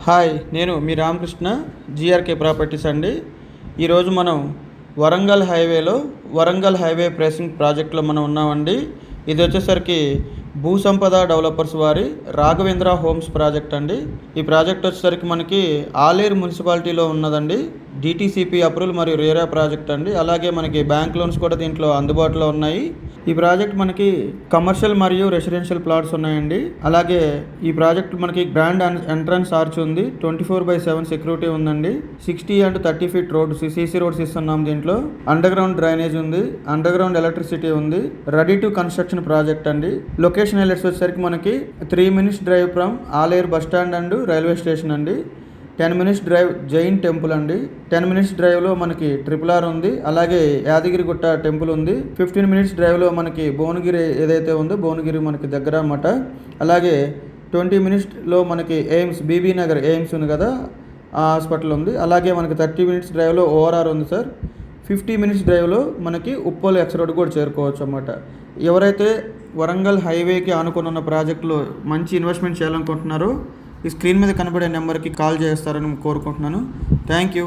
Hi, నేను మీ Ramakrishna, GRK properties అండి. ఈరోజు మనం వరంగల్ హైవే ప్రెసింగ్ ప్రాజెక్ట్లో మనం ఉన్నామండి. ఇది వచ్చేసరికి భూసంపద డెవలపర్స్ వారి రాఘవేంద్ర హోమ్స్ ప్రాజెక్ట్ అండి. ఈ ప్రాజెక్ట్ వచ్చేసరికి మనకి ఆలేరు మున్సిపాలిటీలో ఉన్నదండి. డిటిసిపి అప్రూవల్ మరియు రేరా ప్రాజెక్ట్ అండి. అలాగే మనకి బ్యాంక్ లోన్స్ కూడా దీంట్లో అందుబాటులో ఉన్నాయి. ఈ ప్రాజెక్ట్ మనకి కమర్షియల్ మరియు రెసిడెన్షియల్ ప్లాట్స్ ఉన్నాయండి. అలాగే ఈ ప్రాజెక్ట్ మనకి గ్రాండ్ ఎంట్రన్స్ ఆర్చ్ ఉంది. 24/7 సెక్యూరిటీ ఉందండి. 60 and 30 feet road, CC roads ఇస్తున్నాం. దీంట్లో అండర్ గ్రౌండ్ డ్రైనేజ్ ఉంది, అండర్ గ్రౌండ్ ఎలక్ట్రిసిటీ ఉంది. రెడీ టు కన్స్ట్రక్షన్ ప్రాజెక్ట్ అండి. లొకేషన్ హైలైట్స్ వచ్చేసరికి మనకి 3 minutes drive from Aleru bus stand and railway station అండి. 10 minutes డ్రైవ్ జైన్ టెంపుల్ అండి. 10 minutes డ్రైవ్లో మనకి RRR ఉంది. అలాగే యాదగిరిగుట్ట టెంపుల్ ఉంది. 15 minutes డ్రైవ్లో మనకి భువనగిరి ఏదైతే ఉందో భువనగిరి మనకి దగ్గర అన్నమాట. అలాగే 20 minutesలో మనకి ఎయిమ్స్, బీబీ నగర్ ఎయిమ్స్ ఉంది కదా, ఆ హాస్పిటల్ ఉంది. అలాగే మనకి 30 minutes డ్రైవ్లో ORR ఉంది సార్. 50 minutes డ్రైవ్లో మనకి ఉప్పల్ ఎక్స్ రోడ్ కూడా చేరుకోవచ్చు అన్నమాట. ఎవరైతే వరంగల్ హైవేకి ఆనుకుని ఉన్న ప్రాజెక్టులో మంచి ఇన్వెస్ట్మెంట్ చేయాలనుకుంటున్నారో ఈ స్క్రీన్ మీద కనబడే నెంబర్కి కాల్ చేస్తారని కోరుకుంటున్నాను. Thank you.